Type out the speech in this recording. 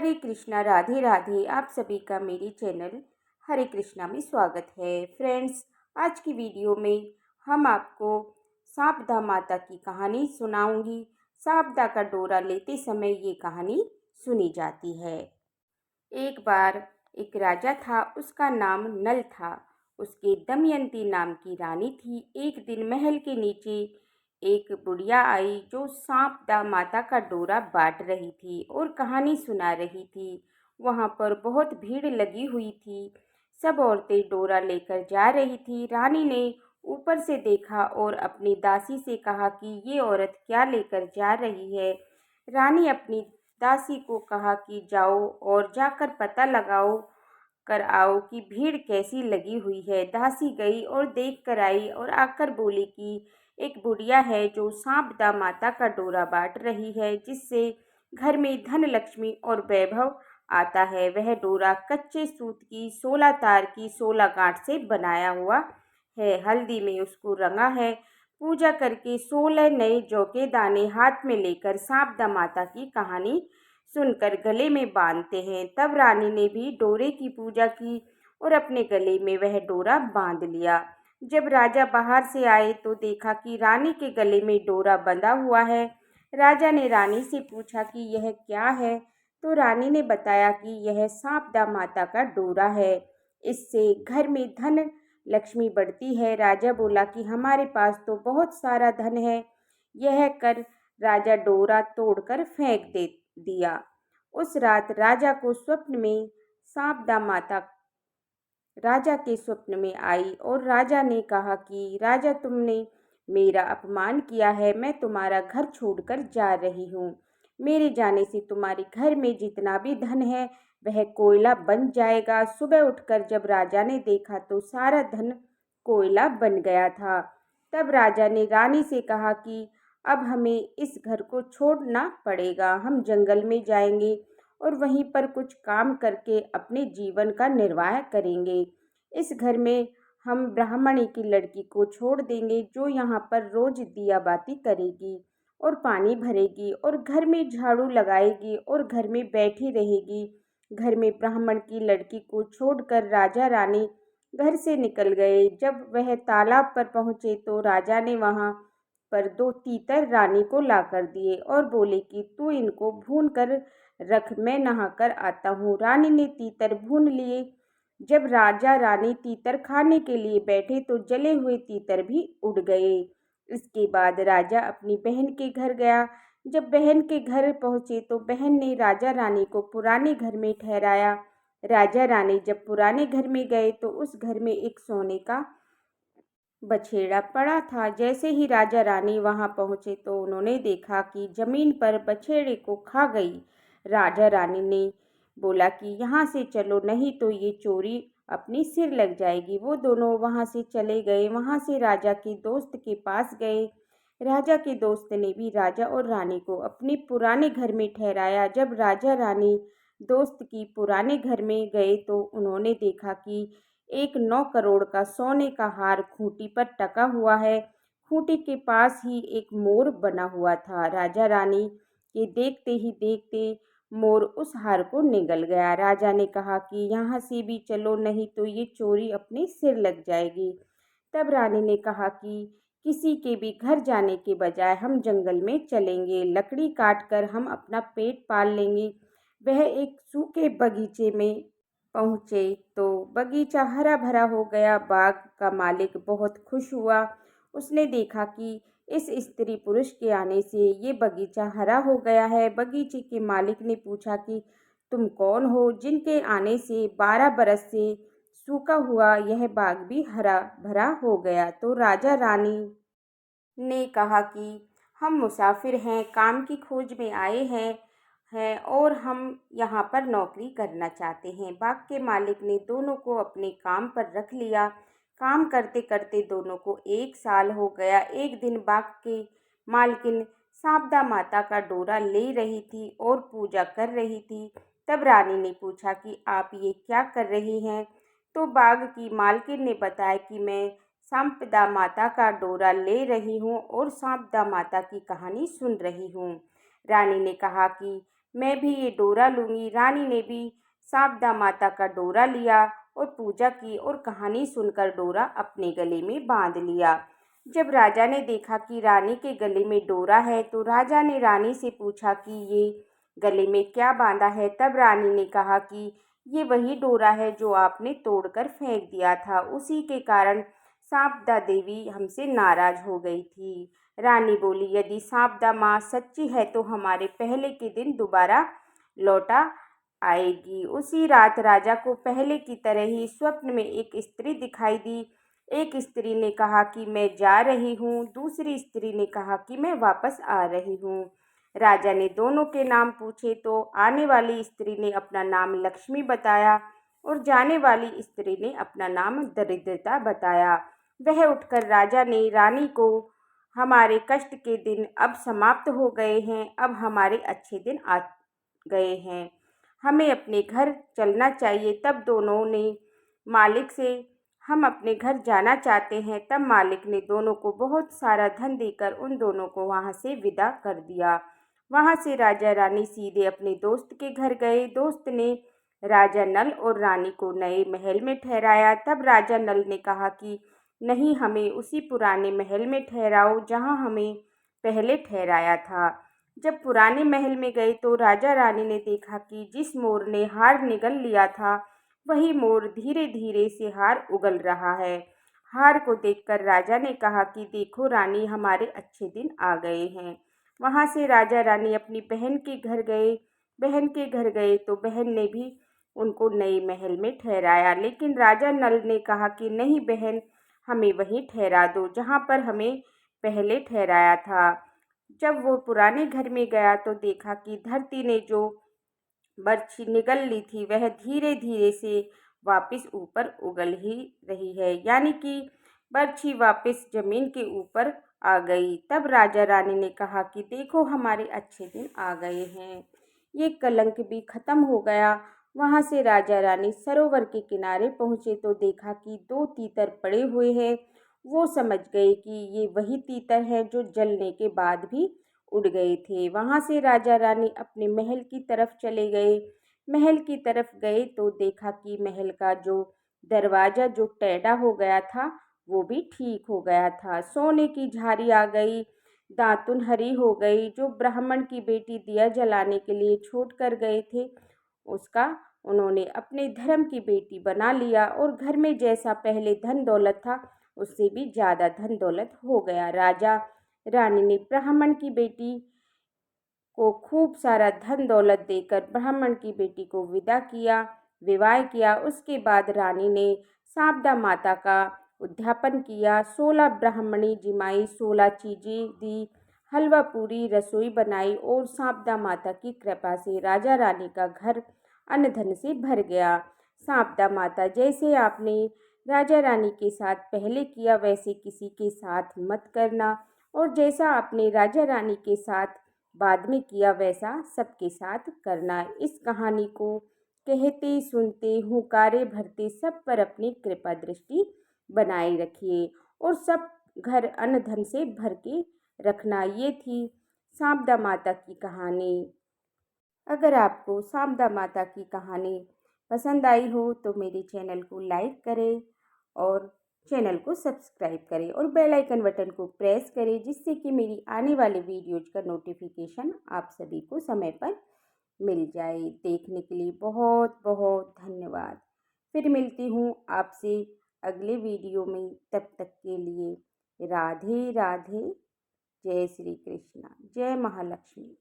हरे कृष्णा, राधे राधे। आप सभी का मेरे चैनल हरे कृष्णा में स्वागत है। फ्रेंड्स, आज की वीडियो में हम आपको सांपदा माता की कहानी सुनाऊंगी। सांपदा का डोरा लेते समय ये कहानी सुनी जाती है। एक बार एक राजा था, उसका नाम नल था। उसके दमयंती नाम की रानी थी। एक दिन महल के नीचे एक बुढ़िया आई जो सांपदा माता का डोरा बांट रही थी और कहानी सुना रही थी। वहाँ पर बहुत भीड़ लगी हुई थी। सब औरतें डोरा लेकर जा रही थी। रानी ने ऊपर से देखा और अपनी दासी से कहा कि ये औरत क्या लेकर जा रही है। रानी अपनी दासी को कहा कि जाओ और जाकर पता लगाओ कर आओ कि भीड़ कैसी लगी हुई है। दासी गई और देख कर आई और आकर बोली कि एक बुढ़िया है जो सांपदा माता का डोरा बांट रही है, जिससे घर में धन लक्ष्मी और वैभव आता है। वह डोरा कच्चे सूत की 16 तार की 16 गांठ से बनाया हुआ है। हल्दी में उसको रंगा है। पूजा करके 16 नए जौ के दाने हाथ में लेकर सांपदा माता की कहानी सुनकर गले में बांधते हैं। तब रानी ने भी डोरे की पूजा की और अपने गले में वह डोरा बांध लिया। जब राजा बाहर से आए तो देखा कि रानी के गले में डोरा बंधा हुआ है। राजा ने रानी से पूछा कि यह क्या है, तो रानी ने बताया कि यह सांपदा माता का डोरा है। इससे घर में धन लक्ष्मी बढ़ती है। राजा बोला कि हमारे पास तो बहुत सारा धन है। यह कर राजा डोरा तोड़कर फेंक दिया। उस रात राजा के स्वप्न में आई और राजा ने कहा कि राजा, तुमने मेरा अपमान किया है। मैं तुम्हारा घर छोड़कर जा रही हूँ। मेरे जाने से तुम्हारे घर में जितना भी धन है वह कोयला बन जाएगा। सुबह उठकर जब राजा ने देखा तो सारा धन कोयला बन गया था। तब राजा ने रानी से कहा कि अब हमें इस घर को छोड़ना पड़ेगा। हम जंगल में जाएंगे और वहीं पर कुछ काम करके अपने जीवन का निर्वाह करेंगे। इस घर में हम ब्राह्मणी की लड़की को छोड़ देंगे जो यहाँ पर रोज दिया बाती करेगी और पानी भरेगी और घर में झाड़ू लगाएगी और घर में बैठी रहेगी। घर में ब्राह्मण की लड़की को छोड़कर राजा रानी घर से निकल गए। जब वह तालाब पर पहुँचे तो राजा ने वहाँ पर 2 तीतर रानी को लाकर दिए और बोले कि तू इनको भून कर रख, मैं नहाकर आता हूँ। रानी ने तीतर भून लिए। जब राजा रानी तीतर खाने के लिए बैठे तो जले हुए तीतर भी उड़ गए। इसके बाद राजा अपनी बहन के घर गया। जब बहन के घर पहुँचे तो बहन ने राजा रानी को पुराने घर में ठहराया। राजा रानी जब पुराने घर में गए तो उस घर में एक सोने का बछेड़ा पड़ा था। जैसे ही राजा रानी वहां पहुंचे तो उन्होंने देखा कि जमीन पर बछेड़े को खा गई। राजा रानी ने बोला कि यहाँ से चलो, नहीं तो ये चोरी अपनी सिर लग जाएगी। वो दोनों वहां से चले गए। वहां से राजा के दोस्त के पास गए। राजा के दोस्त ने भी राजा और रानी को अपने पुराने घर में ठहराया। जब राजा रानी दोस्त की पुराने घर में गए तो उन्होंने देखा कि एक 9 करोड़ का सोने का हार खूंटी पर टका हुआ है। खूंटी के पास ही एक मोर बना हुआ था। राजा रानी के देखते ही देखते मोर उस हार को निगल गया। राजा ने कहा कि यहाँ से भी चलो, नहीं तो ये चोरी अपने सिर लग जाएगी। तब रानी ने कहा कि किसी के भी घर जाने के बजाय हम जंगल में चलेंगे। लकड़ी काट कर हम अपना पेट पाल लेंगे। वह एक सूखे बगीचे में पहुँचे तो बगीचा हरा भरा हो गया। बाग का मालिक बहुत खुश हुआ। उसने देखा कि इस स्त्री पुरुष के आने से ये बगीचा हरा हो गया है। बगीचे के मालिक ने पूछा कि तुम कौन हो, जिनके आने से 12 बरस से सूखा हुआ यह बाग भी हरा भरा हो गया। तो राजा रानी ने कहा कि हम मुसाफिर हैं, काम की खोज में आए हैं और हम यहाँ पर नौकरी करना चाहते हैं। बाग के मालिक ने दोनों को अपने काम पर रख लिया। काम करते करते दोनों को 1 साल हो गया। एक दिन बाग की मालकिन सांपदा माता का डोरा ले रही थी और पूजा कर रही थी। तब रानी ने पूछा कि आप ये क्या कर रही हैं? तो बाग की मालकिन ने बताया कि मैं सांपदा माता का डोरा ले रही हूँ और सांपदा माता की कहानी सुन रही हूँ। रानी ने कहा कि मैं भी ये डोरा लूँगी। रानी ने भी शारदा माता का डोरा लिया और पूजा की और कहानी सुनकर डोरा अपने गले में बांध लिया। जब राजा ने देखा कि रानी के गले में डोरा है तो राजा ने रानी से पूछा कि ये गले में क्या बांधा है। तब रानी ने कहा कि ये वही डोरा है जो आपने तोड़कर फेंक दिया था, उसी के कारण शारदा देवी हमसे नाराज हो गई थी। रानी बोली, यदि शारदा माँ सच्ची है तो हमारे पहले के दिन दोबारा लौटा आएगी। उसी रात राजा को पहले की तरह ही स्वप्न में एक स्त्री दिखाई दी। एक स्त्री ने कहा कि मैं जा रही हूँ, दूसरी स्त्री ने कहा कि मैं वापस आ रही हूँ। राजा ने दोनों के नाम पूछे तो आने वाली स्त्री ने अपना नाम लक्ष्मी बताया और जाने वाली स्त्री ने अपना नाम दरिद्रता बताया। वह उठकर राजा ने रानी को, हमारे कष्ट के दिन अब समाप्त हो गए हैं, अब हमारे अच्छे दिन आ गए हैं, हमें अपने घर चलना चाहिए। तब दोनों ने मालिक से, हम अपने घर जाना चाहते हैं। तब मालिक ने दोनों को बहुत सारा धन देकर उन दोनों को वहाँ से विदा कर दिया। वहाँ से राजा रानी सीधे अपने दोस्त के घर गए। दोस्त ने राजा नल और रानी को नए महल में ठहराया। तब राजा नल ने कहा कि नहीं, हमें उसी पुराने महल में ठहराओ जहाँ हमें पहले ठहराया था। जब पुराने महल में गए तो राजा रानी ने देखा कि जिस मोर ने हार निगल लिया था वही मोर धीरे धीरे से हार उगल रहा है। हार को देखकर राजा ने कहा कि देखो रानी, हमारे अच्छे दिन आ गए हैं। वहाँ से राजा रानी अपनी बहन के घर गए। बहन के घर गए तो बहन ने भी उनको नए महल में ठहराया, लेकिन राजा नल ने कहा कि नहीं बहन, हमें वहीं ठहरा दो जहाँ पर हमें पहले ठहराया था। जब वो पुराने घर में गया तो देखा कि धरती ने जो बर्छी निगल ली थी वह धीरे धीरे से वापस ऊपर उगल ही रही है, यानी कि बर्छी वापस जमीन के ऊपर आ गई। तब राजा रानी ने कहा कि देखो, हमारे अच्छे दिन आ गए हैं, ये कलंक भी खत्म हो गया। वहाँ से राजा रानी सरोवर के किनारे पहुँचे तो देखा कि दो तीतर पड़े हुए हैं। वो समझ गए कि ये वही तीतर हैं जो जलने के बाद भी उड़ गए थे। वहाँ से राजा रानी अपने महल की तरफ चले गए। महल की तरफ गए तो देखा कि महल का जो दरवाज़ा जो टेढ़ा हो गया था वो भी ठीक हो गया था। सोने की झारी आ गई, दातुन हरी हो गई। जो ब्राह्मण की बेटी दिया जलाने के लिए छोड़ कर गए थे उसका उन्होंने अपने धर्म की बेटी बना लिया और घर में जैसा पहले धन दौलत था उससे भी ज़्यादा धन दौलत हो गया। राजा रानी ने ब्राह्मण की बेटी को खूब सारा धन दौलत देकर ब्राह्मण की बेटी को विदा किया, विवाह किया। उसके बाद रानी ने शारदा माता का उद्यापन किया। 16 ब्राह्मणी जिमाई, 16 चीज़ें दी, हलवा पूरी रसोई बनाई और शारदा माता की कृपा से राजा रानी का घर अन्न धन से भर गया। शारदा माता, जैसे आपने राजा रानी के साथ पहले किया वैसे किसी के साथ मत करना, और जैसा आपने राजा रानी के साथ बाद में किया वैसा सबके साथ करना। इस कहानी को कहते सुनते हुंकारे भरते सब पर अपनी कृपा दृष्टि बनाए रखिए और सब घर अन्न धन से भर के रखना। ये थी शारदा माता की कहानी। अगर आपको शारदा माता की कहानी पसंद आई हो तो मेरे चैनल को लाइक करें और चैनल को सब्सक्राइब करें और बेल आइकन बटन को प्रेस करें, जिससे कि मेरी आने वाले वीडियोज का नोटिफिकेशन आप सभी को समय पर मिल जाए। देखने के लिए बहुत बहुत धन्यवाद। फिर मिलती हूँ आपसे अगले वीडियो में, तब तक के लिए राधे राधे। जय श्री कृष्णा, जय महालक्ष्मी।